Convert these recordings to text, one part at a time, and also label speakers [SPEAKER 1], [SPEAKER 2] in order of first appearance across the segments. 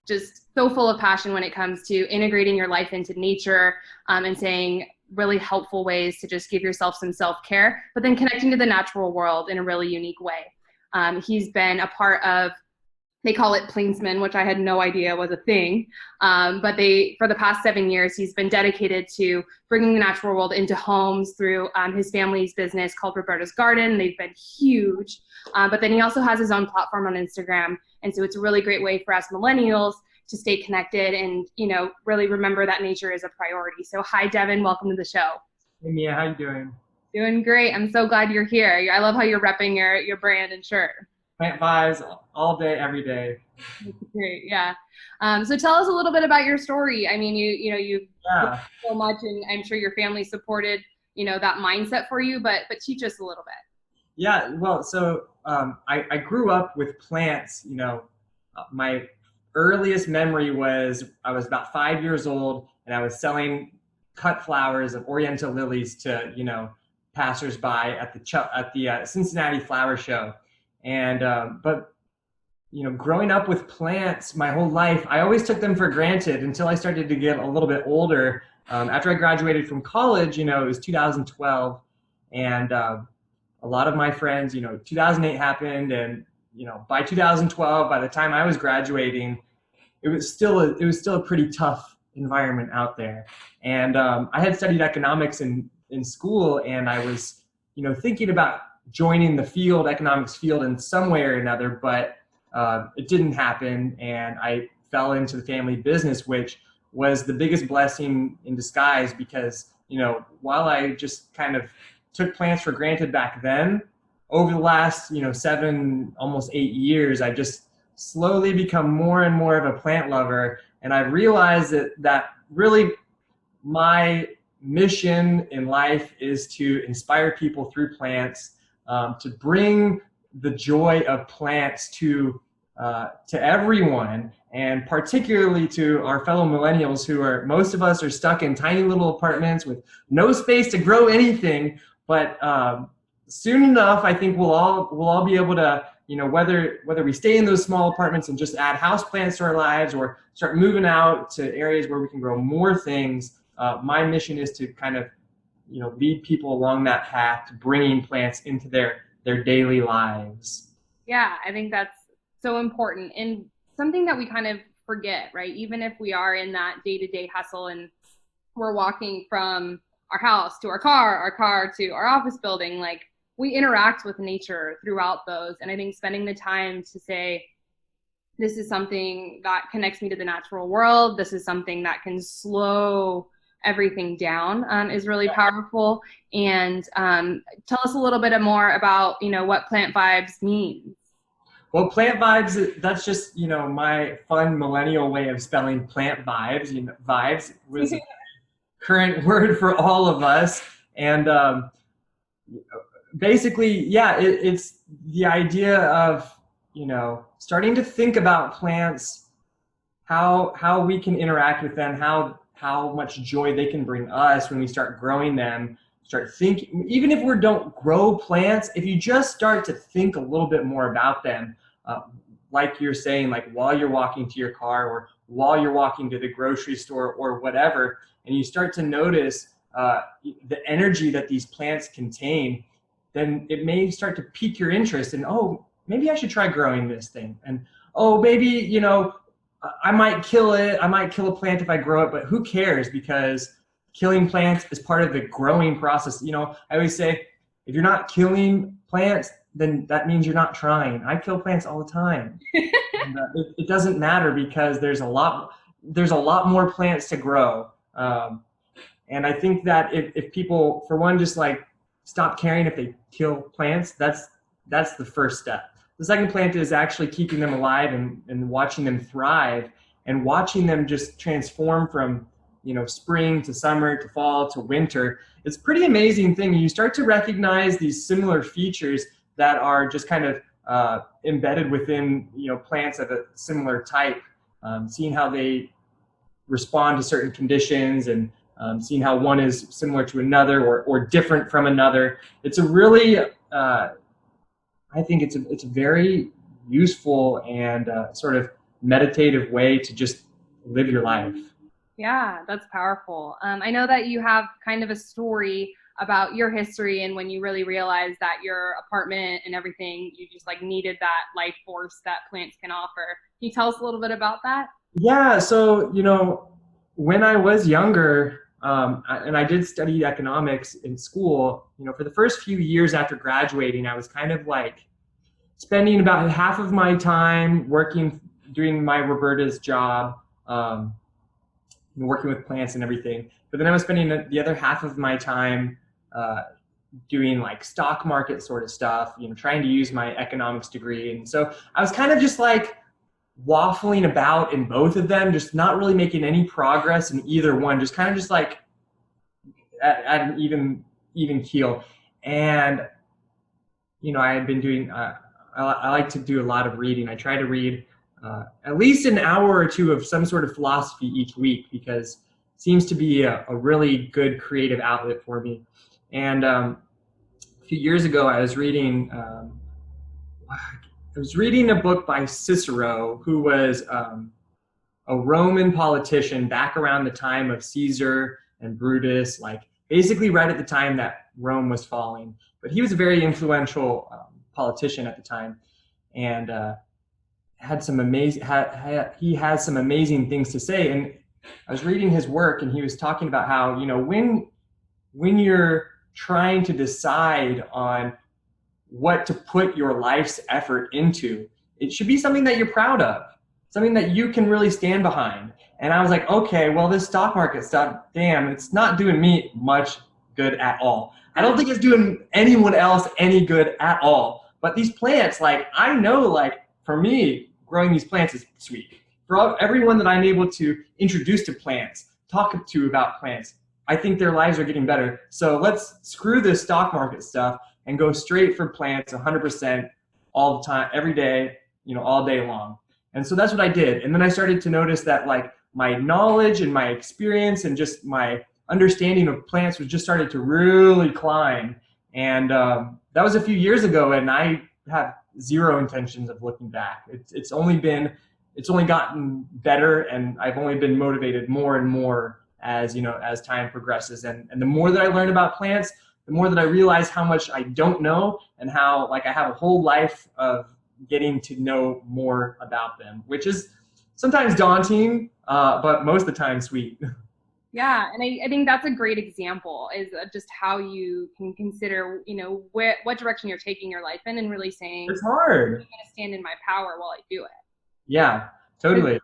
[SPEAKER 1] just so full of passion when it comes to integrating your life into nature, and saying really helpful ways to just give yourself some self-care, but then connecting to the natural world in a really unique way. He's been a part of, they call it plainsman, which I had no idea was a thing. But for the past 7 years, he's been dedicated to bringing the natural world into homes through his family's business called Roberta's Garden. They've been huge. But then he also has his own platform on Instagram. And so it's a really great way for us millennials to stay connected and, really remember that nature is a priority. So hi, Devin, welcome to the show.
[SPEAKER 2] Hey Mia, how you doing?
[SPEAKER 1] Doing great. I'm so glad you're here. I love how you're repping your brand and shirt.
[SPEAKER 2] Plant vibes all day, every day.
[SPEAKER 1] That's great. Yeah. So tell us a little bit about your story. I mean, you've
[SPEAKER 2] Yeah.
[SPEAKER 1] so much, and I'm sure your family supported, that mindset for you, but teach us a little bit.
[SPEAKER 2] Yeah, well, so I grew up with plants. My earliest memory was I was about 5 years old, and I was selling cut flowers of Oriental lilies to passersby at the Cincinnati Flower Show. And but growing up with plants my whole life, I always took them for granted until I started to get a little bit older. After I graduated from college, it was 2012, and a lot of my friends, 2008 happened, and by 2012, by the time I was graduating, it was still a pretty tough environment out there. And I had studied economics in school, and I was thinking about joining the economics field in some way or another, but it didn't happen, and I fell into the family business, which was the biggest blessing in disguise because, while I just kind of took plants for granted back then, over the last, 7, almost 8 years, I've just slowly become more and more of a plant lover, and I realized that really my mission in life is to inspire people through plants, to bring the joy of plants to everyone, and particularly to our fellow millennials most of us are stuck in tiny little apartments with no space to grow anything. But soon enough, I think we'll all be able to, whether we stay in those small apartments and just add houseplants to our lives or start moving out to areas where we can grow more things. My mission is to kind of lead people along that path to bringing plants into their daily lives.
[SPEAKER 1] Yeah, I think that's so important and something that we kind of forget, right? Even if we are in that day-to-day hustle and we're walking from our house to our car to our office building, like we interact with nature throughout those. And I think spending the time to say, this is something that connects me to the natural world, this is something that can slow everything down, is really powerful. And tell us a little bit more about what plant vibes means.
[SPEAKER 2] Well, plant vibes, that's just my fun millennial way of spelling plant vibes. Vibes was a current word for all of us, and basically, yeah, it's the idea of starting to think about plants, how we can interact with them, how much joy they can bring us when we start growing them. Start thinking, even if we don't grow plants, if you just start to think a little bit more about them, like you're saying, like while you're walking to your car or while you're walking to the grocery store or whatever, and you start to notice the energy that these plants contain, then it may start to pique your interest in, oh, maybe I should try growing this thing. And, oh, maybe, I might kill it. I might kill a plant if I grow it, but who cares? Because killing plants is part of the growing process. I always say, if you're not killing plants, then that means you're not trying. I kill plants all the time. And, it doesn't matter because there's a lot more plants to grow. And I think that if people, for one, just like stop caring if they kill plants, that's the first step. The second plant is actually keeping them alive and watching them thrive and watching them just transform from spring to summer to fall to winter. It's a pretty amazing thing. You start to recognize these similar features that are just kind of embedded within plants of a similar type, seeing how they respond to certain conditions and seeing how one is similar to another or different from another. It's a really I think it's a very useful and sort of meditative way to just live your life.
[SPEAKER 1] Yeah, that's powerful. I know that you have kind of a story about your history and when you really realized that your apartment and everything, you just like needed that life force that plants can offer. Can you tell us a little bit about that?
[SPEAKER 2] Yeah, so when I was younger, and I did study economics in school, for the first few years after graduating, I was kind of like spending about half of my time working, doing my Roberta's job, working with plants and everything. But then I was spending the other half of my time uh, doing like stock market sort of stuff, trying to use my economics degree. And so I was kind of just like waffling about in both of them, just not really making any progress in either one, just kind of just like at an even keel. And I had been doing. I like to do a lot of reading. I try to read at least an hour or two of some sort of philosophy each week because it seems to be a really good creative outlet for me. And a few years ago, I was reading a book by Cicero, who was a Roman politician back around the time of Caesar and Brutus, like basically right at the time that Rome was falling. But he was a very influential politician at the time, and had some amazing. He has some amazing things to say. And I was reading his work, and he was talking about how when you're trying to decide on what to put your life's effort into, it should be something that you're proud of, something that you can really stand behind. And I was like, okay, well, this stock market stuff, damn, it's not doing me much good at all. I don't think it's doing anyone else any good at all. But these plants, like, I know, like, for me, growing these plants is sweet. For everyone that I'm able to introduce to plants, talk to about plants, I think their lives are getting better. So let's screw this stock market stuff and go straight for plants 100% all the time, every day, all day long. And so that's what I did. And then I started to notice that like my knowledge and my experience and just my understanding of plants was just started to really climb. And that was a few years ago, and I have zero intentions of looking back. It's only gotten better, and I've only been motivated more and more as time progresses. And the more that I learn about plants, the more that I realize how much I don't know, and how like I have a whole life of getting to know more about them, which is sometimes daunting, but most of the time sweet.
[SPEAKER 1] Yeah, and I think that's a great example is just how you can consider, what direction you're taking your life in and really saying,
[SPEAKER 2] It's hard.
[SPEAKER 1] I'm going to stand in my power while I do it.
[SPEAKER 2] Yeah, totally.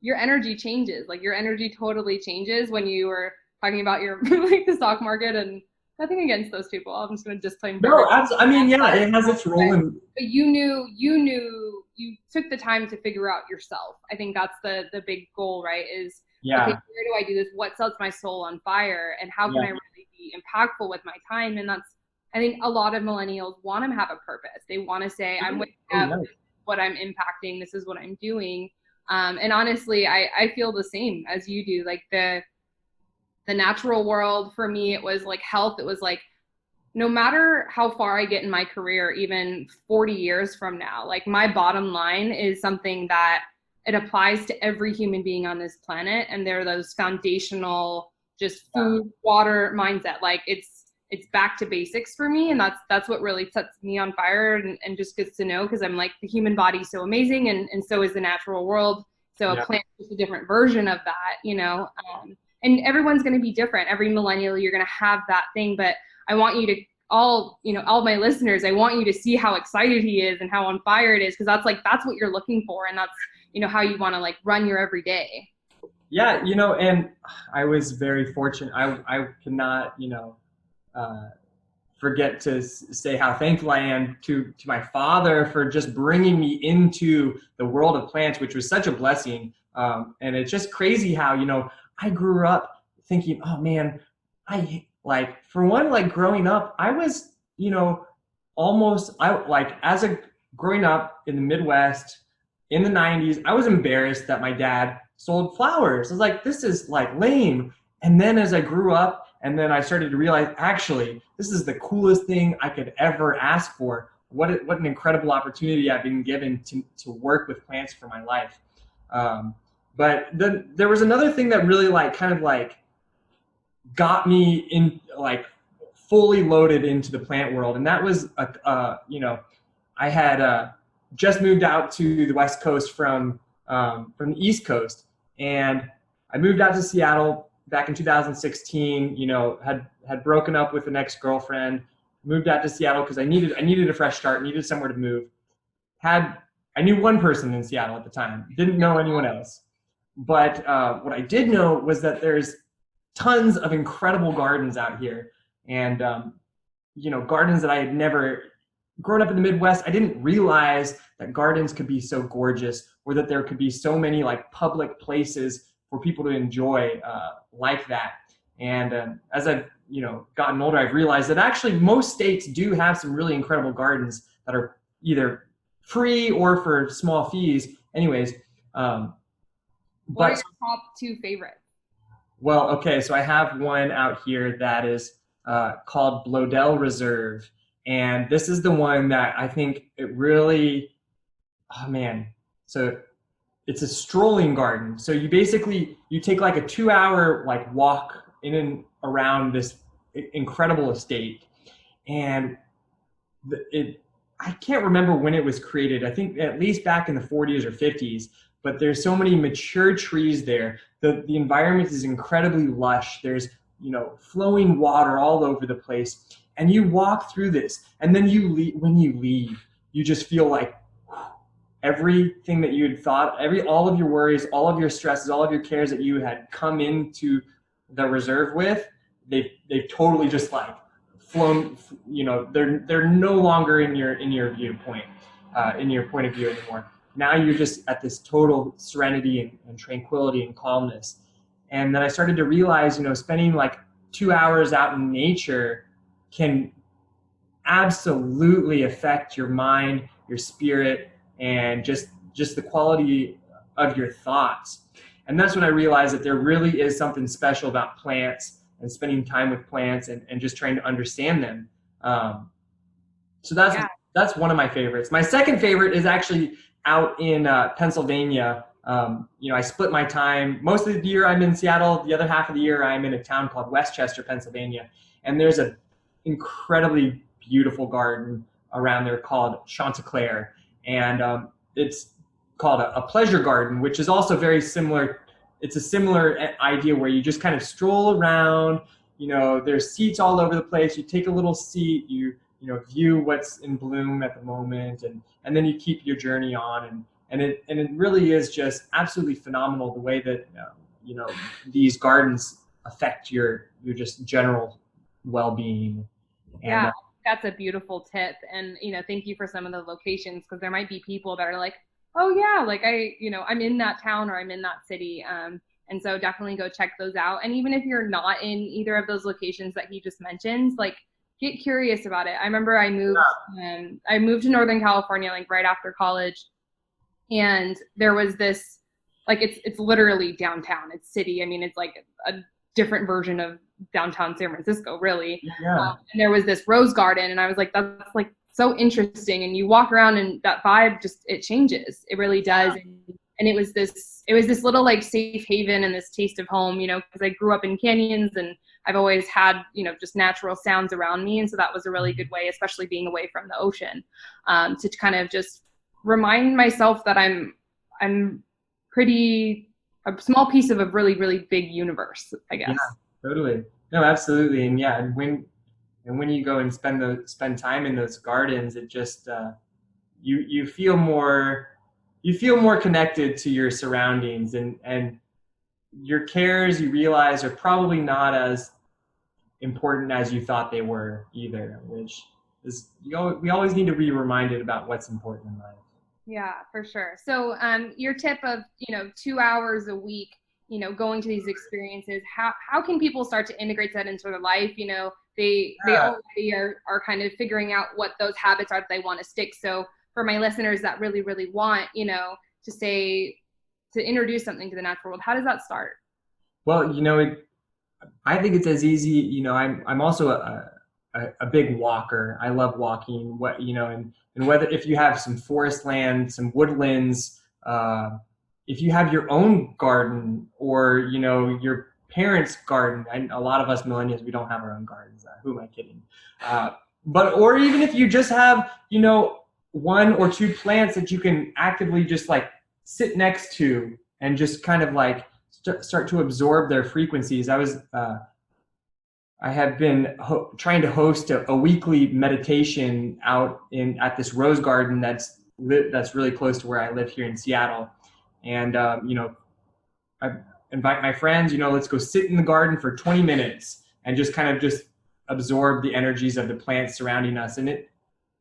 [SPEAKER 1] Your energy changes. Like your energy totally changes when you were talking about your like the stock market, and nothing against those people. I'm just going to disclaim.
[SPEAKER 2] No, I mean, yeah, it has its role in.
[SPEAKER 1] But you took the time to figure out yourself. I think that's the big goal, right? Is
[SPEAKER 2] Yeah.
[SPEAKER 1] Okay, where do I do this? What sets my soul on fire? And how can I really be impactful with my time? And that's, I think a lot of millennials want to have a purpose. They want to say, I'm waking up, this is what I'm impacting, this is what I'm doing. And honestly, I feel the same as you do. Like the natural world for me, it was like health. It was like, no matter how far I get in my career, even 40 years from now, like my bottom line is something that it applies to every human being on this planet. And there are those foundational, just food, water mindset. Like it's back to basics for me. And that's what really sets me on fire and just gets to know, because I'm like, the human body is so amazing. And so is the natural world. So a plant is a different version of that, and everyone's going to be different. Every millennial, you're going to have that thing, but I want you to all my listeners, I want you to see how excited he is and how on fire it is. Cause that's what you're looking for. And that's, how you want to like run your everyday.
[SPEAKER 2] Yeah. And I was very fortunate. I cannot, forget to say how thankful I am to my father for just bringing me into the world of plants, which was such a blessing. And it's just crazy how, I grew up thinking, oh man, growing up, I was, growing up in the Midwest in the 90s, I was embarrassed that my dad sold flowers. I was like, this is like lame. And then as I grew up, and then I started to realize, actually, this is the coolest thing I could ever ask for. What an incredible opportunity I've been given to work with plants for my life. But then there was another thing that really like kind of like got me in like fully loaded into the plant world, and that was I had just moved out to the West Coast from the East Coast, and I moved out to Seattle back in 2016. Had broken up with an ex-girlfriend, moved out to Seattle because I needed a fresh start, needed somewhere to move. I knew one person in Seattle at the time, didn't know anyone else, but what I did know was that there's tons of incredible gardens out here, and gardens that I had never grown up in the Midwest. I didn't realize that gardens could be so gorgeous, or that there could be so many like public places for people to enjoy like that. And as I've gotten older, I've realized that actually most states do have some really incredible gardens that are either free or for small fees. Anyways,
[SPEAKER 1] What are
[SPEAKER 2] but
[SPEAKER 1] your top two favorites?
[SPEAKER 2] well, okay, so I have one out here that is called Blodell Reserve, and this is the one that I think it really, oh man, so it's a strolling garden. So you take like a 2 hour like walk in and around this incredible estate, and it I can't remember when it was created. I think at least back in the 40s or 50s. But there's so many mature trees there. The environment is incredibly lush. There's flowing water all over the place, and you walk through this, and then when you leave, you just feel like everything that you had thought, all of your worries, all of your stresses, all of your cares that you had come into the reserve with, they've totally just like flown. They're no longer in your viewpoint, in your point of view anymore. Now you're just at this total serenity and tranquility and calmness. And then I started to realize, spending like 2 hours out in nature can absolutely affect your mind, your spirit, and just the quality of your thoughts. And that's when I realized that there really is something special about plants and spending time with plants, and just trying to understand them. So that's one of my favorites. My second favorite is actually out in Pennsylvania. I split my time. Most of the year I'm in Seattle. The other half of the year I'm in a town called Westchester, Pennsylvania. And there's an incredibly beautiful garden around there called Chanticleer. And it's called a pleasure garden, which is also very similar. It's a similar idea where you just kind of stroll around. There's seats all over the place. You take a little seat, you view what's in bloom at the moment, and then you keep your journey on, and it really is just absolutely phenomenal the way that these gardens affect your just general well-being. And
[SPEAKER 1] Yeah, that's a beautiful tip. And, thank you for some of the locations, because there might be people that are like, oh yeah, like I'm in that town or I'm in that city. And so definitely go check those out. And even if you're not in either of those locations that he just mentioned, like get curious about it. I remember I moved to Northern California like right after college, and there was this, like it's literally downtown. It's city. I mean, it's like a different version of downtown San Francisco, really.
[SPEAKER 2] yeah.
[SPEAKER 1] And there was this rose garden, and I was like, that's like so interesting. And you walk around, and that vibe just it changes. It really does. And it was this little like safe haven and this taste of home, because I grew up in canyons, and I've always had, just natural sounds around me. And so that was a really good way, especially being away from the ocean, to kind of just remind myself that I'm pretty a small piece of a really, really big universe, I guess.
[SPEAKER 2] Yeah, totally. No, absolutely. And yeah, and when you go and spend time in those gardens, it just you feel more connected to your surroundings, and your cares, you realize, are probably not as important as you thought they were either, which is we always need to be reminded about what's important in life.
[SPEAKER 1] Yeah, for sure. So, your tip of, 2 hours a week, going to these experiences, how can people start to integrate that into their life? They already are kind of figuring out what those habits are that they want to stick. So for my listeners that really, really want, to introduce something to the natural world, how does that start?
[SPEAKER 2] Well, I think it's as easy. I'm also a big walker. I love walking. And whether if you have some forest land, some woodlands, if you have your own garden or, your parents' garden. A lot of us millennials, we don't have our own gardens. Who am I kidding? Uh, or even if you just have, one or two plants that you can actively just like sit next to and just kind of like start to absorb their frequencies. I have been trying to host a weekly meditation out at this rose garden that's really close to where I live here in Seattle. And I invite my friends. Let's go sit in the garden for 20 minutes and just kind of just absorb the energies of the plants surrounding us. And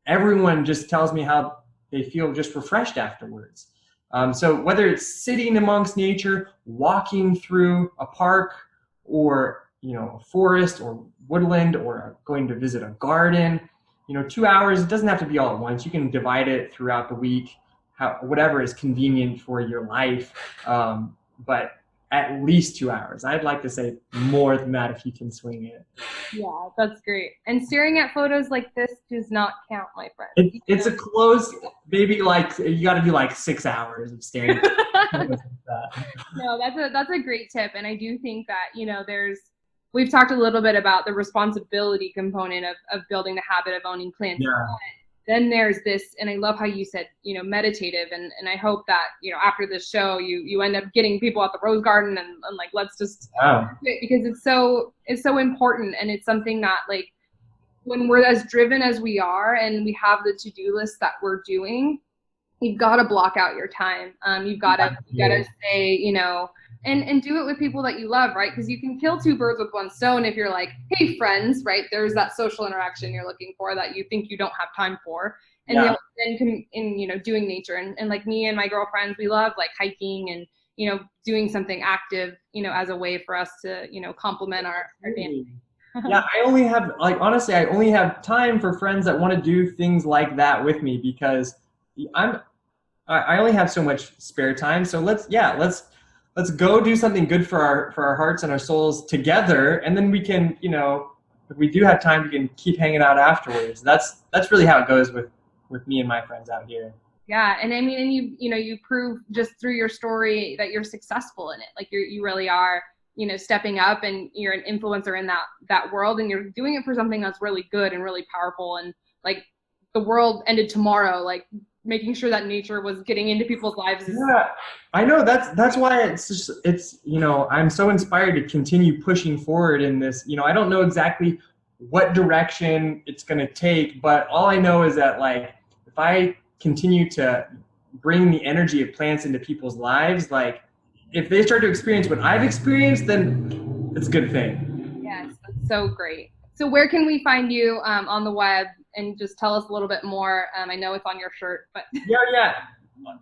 [SPEAKER 2] everyone just tells me how they feel just refreshed afterwards. So whether it's sitting amongst nature, walking through a park, or a forest or woodland, or going to visit a garden, 2 hours, it doesn't have to be all at once. You can divide it throughout the week, whatever is convenient for your life. But at least 2 hours. I'd like to say more than that if you can swing it.
[SPEAKER 1] Yeah, that's great. And staring at photos like this does not count, my friend.
[SPEAKER 2] It's a close, maybe like you got to do like 6 hours of staring at photos like that.
[SPEAKER 1] No, that's a great tip. And I do think that, we've talked a little bit about the responsibility component of building the habit of owning plants.
[SPEAKER 2] Yeah.
[SPEAKER 1] Then there's this, and I love how you said, meditative. And I hope that, after this show, you end up getting people at the rose garden and like, let's just, because it's so important. And it's something that, like, when we're as driven as we are and we have the to-do list that we're doing, you've got to block out your time. You've got to say, and do it with people that you love, right? Because you can kill two birds with one stone if you're like, hey, friends, right? There's that social interaction you're looking for that you think you don't have time for. And then doing nature. And like me and my girlfriends, we love like hiking and, doing something active, as a way for us to, complement our family.
[SPEAKER 2] Yeah, honestly, I only have time for friends that want to do things like that with me, because I only have so much spare time. So let's go do something good for our hearts and our souls together, and then we can, if we do have time, we can keep hanging out afterwards. That's really how it goes with me and my friends out here.
[SPEAKER 1] Yeah, and I mean, and you prove just through your story that you're successful in it. Like you really are, stepping up, and you're an influencer in that world, and you're doing it for something that's really good and really powerful. And like the world ended tomorrow, like making sure that nature was getting into people's lives.
[SPEAKER 2] Yeah, I know. That's why it's I'm so inspired to continue pushing forward in this. I don't know exactly what direction it's going to take, but all I know is that, like, if I continue to bring the energy of plants into people's lives, like, if they start to experience what I've experienced, then it's a good thing.
[SPEAKER 1] Yes, that's so great. So where can we find you on the web? And just tell us a little bit more. I know it's on your shirt, but
[SPEAKER 2] yeah.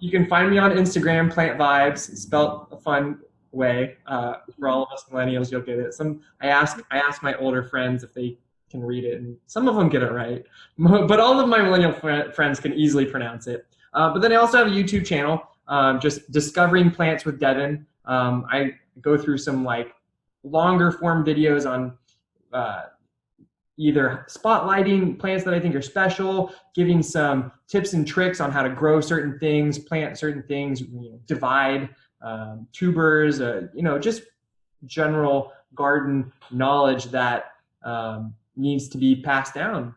[SPEAKER 2] You can find me on Instagram, Plant Vibes, spelled a fun way. For all of us millennials, you'll get it. I ask my older friends if they can read it, and some of them get it right. But all of my millennial friends can easily pronounce it. But then I also have a YouTube channel, just Discovering Plants with Devin. I go through some like longer form videos on either spotlighting plants that I think are special, giving some tips and tricks on how to grow certain things, plant certain things, divide tubers, just general garden knowledge that needs to be passed down.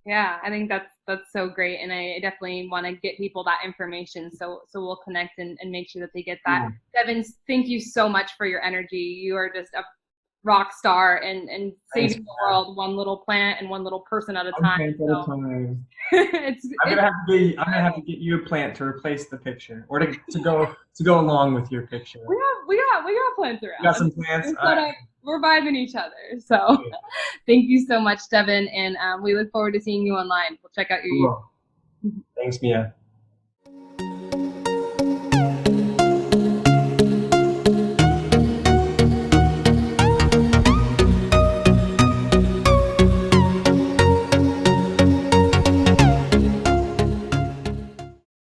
[SPEAKER 1] Yeah, I think that's so great, and I definitely want to get people that information. So we'll connect and make sure that they get that. Devin, thank you so much for your energy. You are just a rock star and saving the world one little plant and one little person at a time.
[SPEAKER 2] I'm gonna have to get you a plant to replace the picture, or to go along with your picture.
[SPEAKER 1] We got plants around.
[SPEAKER 2] We got some plants.
[SPEAKER 1] We're vibing each other. So thank you so much, Devin, and we look forward to seeing you online. We'll check out your YouTube.
[SPEAKER 2] Thanks, Mia.